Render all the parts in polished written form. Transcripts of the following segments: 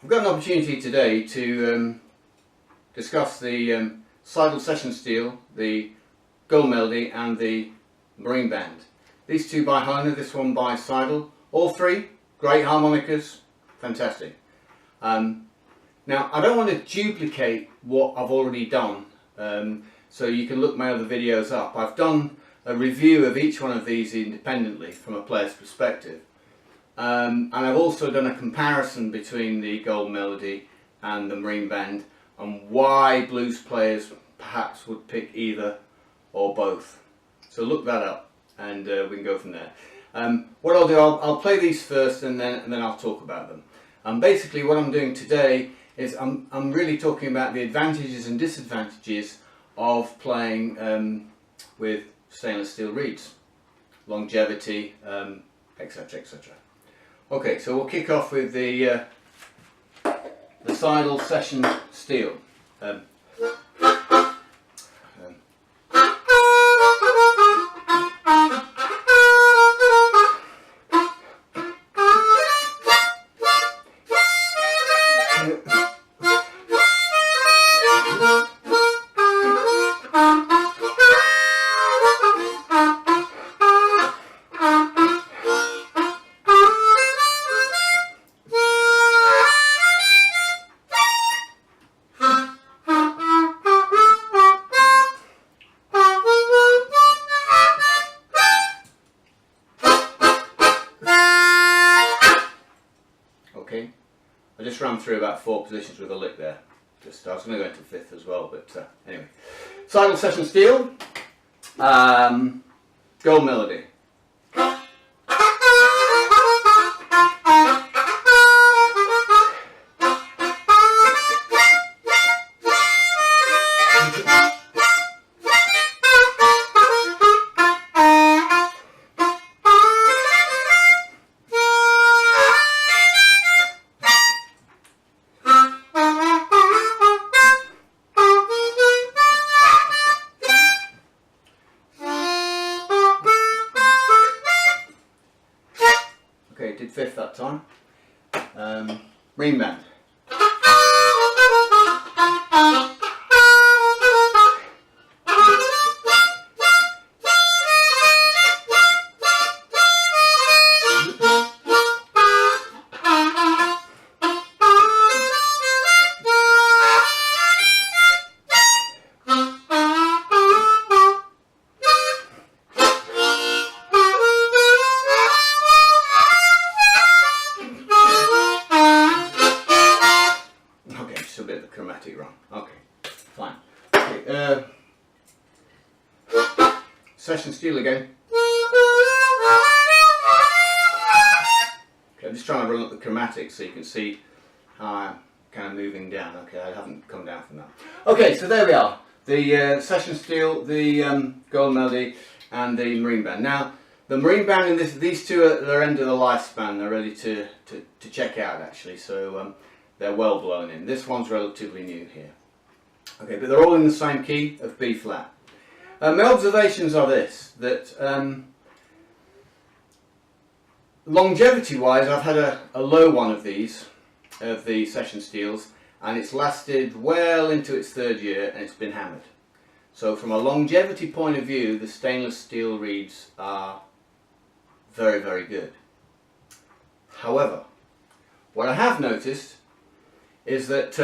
I've got an opportunity today to discuss the Seydel session steel, the gold melody and the marine band. These two by Harmonica, this one by Seydel. All three great harmonicas, fantastic. Now I don't want to duplicate what I've already done, so you can look my other videos up. I've done a review of each one of these independently from a player's perspective. And I've also done a comparison between the gold melody and the marine band and why blues players perhaps would pick either or both. So look that up and we can go from there. What I'll do, I'll play these first and then I'll talk about them. Basically what I'm doing today is I'm really talking about the advantages and disadvantages of playing with stainless steel reeds, longevity, etc, etc. Okay, so we'll kick off with the Seydel session steel. Okay, I just ran through about 4 positions with a lick there. I was going to go into 5th as well, but anyway. Seydel session steel, gold melody. Okay, did 5th that time. Marine band. Chromatic wrong. Okay, fine. Okay, session steel again. Okay, I'm just trying to run up the chromatic so you can see how I'm kind of moving down. Okay, I haven't come down from that. Okay, so there we are. The session steel, the gold melody, and the marine band. Now, the marine band and these two are at their end of the lifespan. They're ready to check out actually. So. They're well blown in. This one's relatively new here. Okay, but they're all in the same key of B flat. My observations are this, that longevity wise I've had a low one of these, of the session steels, and it's lasted well into its 3rd year and it's been hammered. So from a longevity point of view, the stainless steel reeds are very, very good. However, what I have noticed is that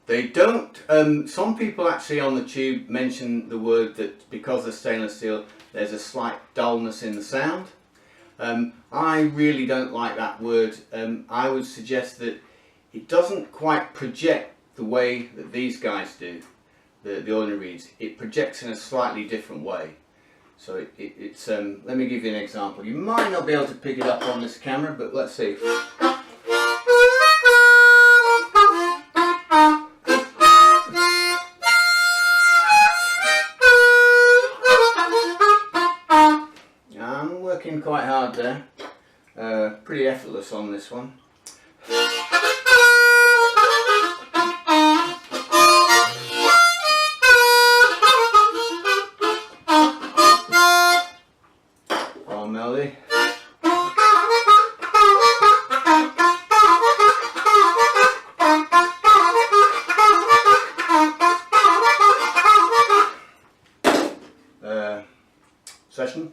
they don't, some people actually on the tube mention the word that because they're stainless steel there's a slight dullness in the sound. I really don't like that word. I would suggest that it doesn't quite project the way that these guys do, the ordinary reeds. It projects in a slightly different way. So it's let me give you an example. You might not be able to pick it up on this camera, but let's see. Working quite hard there, pretty effortless on this one. melody. session.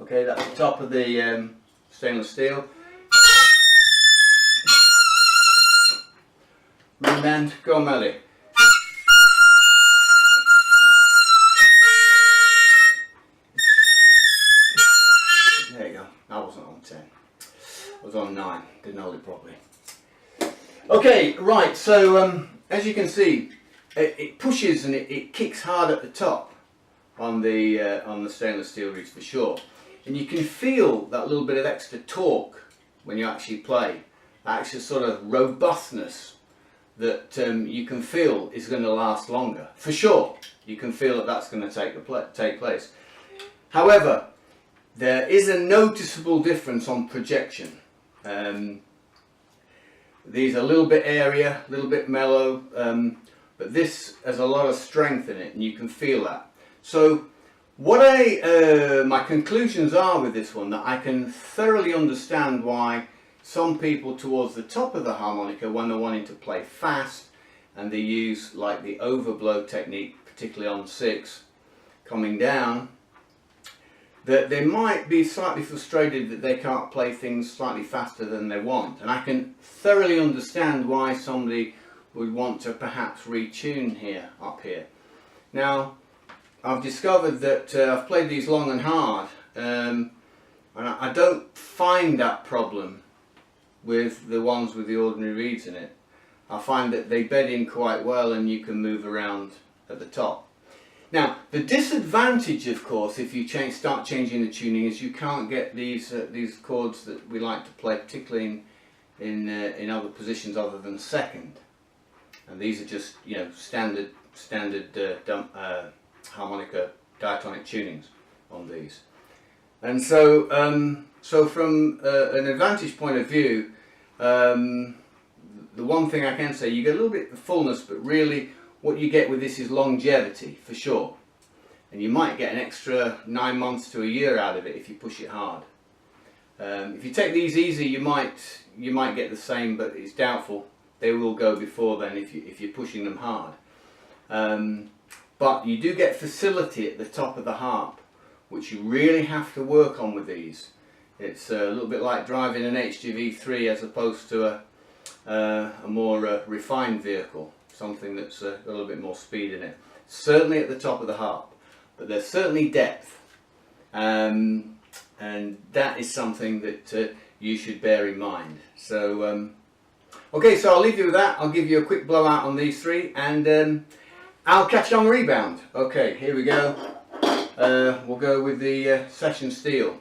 Okay, that's the top of the stainless steel. Ring band, go melody. There you go. I wasn't on 10. I was on 9. Didn't hold it properly. Okay, right. So as you can see, it pushes and it kicks hard at the top on the stainless steel reeds for sure, and you can feel that little bit of extra torque when you actually play. That extra sort of robustness that you can feel is going to last longer for sure. You can feel that that's going to take place. However, there is a noticeable difference on projection. These are a little bit airier, a little bit mellow, but this has a lot of strength in it, and you can feel that. So what my conclusions are with this one, that I can thoroughly understand why some people towards the top of the harmonica, when they're wanting to play fast and they use like the overblow technique, particularly on 6, coming down, that they might be slightly frustrated that they can't play things slightly faster than they want. And I can thoroughly understand why somebody would want to perhaps retune up here. Now, I've discovered that I've played these long and hard, and I don't find that problem with the ones with the ordinary reeds in it. I find that they bed in quite well and you can move around at the top. Now, the disadvantage, of course, if you start changing the tuning, is you can't get these chords that we like to play, particularly in other positions other than second. And these are just, you know, standard harmonica diatonic tunings on these. And so, so from an advantage point of view, the one thing I can say, you get a little bit of fullness, but really what you get with this is longevity for sure. And you might get an extra 9 months to a year out of it if you push it hard. If you take these easy, you might get the same, but it's doubtful. They will go before then if you're pushing them hard. But you do get facility at the top of the harp, which you really have to work on with these. It's a little bit like driving an HGV3 as opposed to a more refined vehicle, something that's got a little bit more speed in it. Certainly at the top of the harp, but there's certainly depth, and that is something that you should bear in mind. So okay, so I'll leave you with that. I'll give you a quick blowout on these 3, and I'll catch you on the rebound. Okay, here we go. We'll go with the session steel.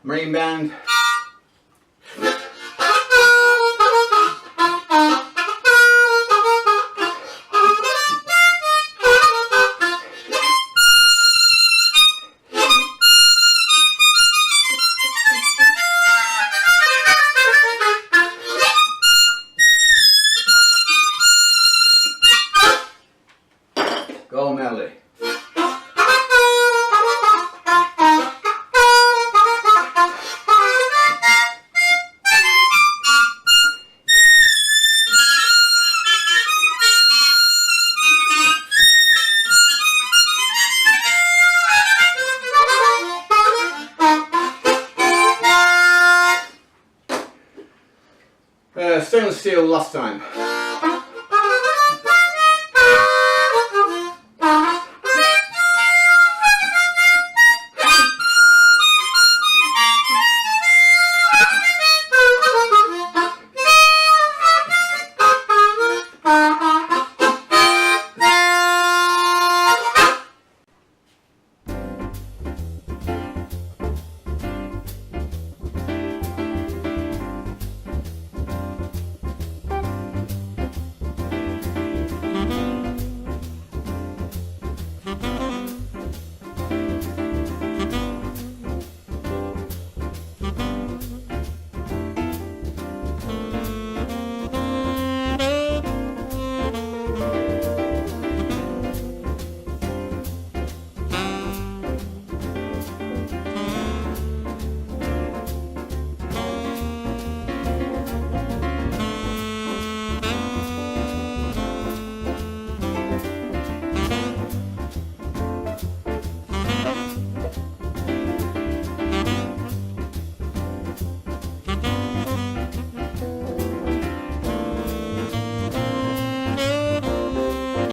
Marine band. Go melody. Stainless steel last time.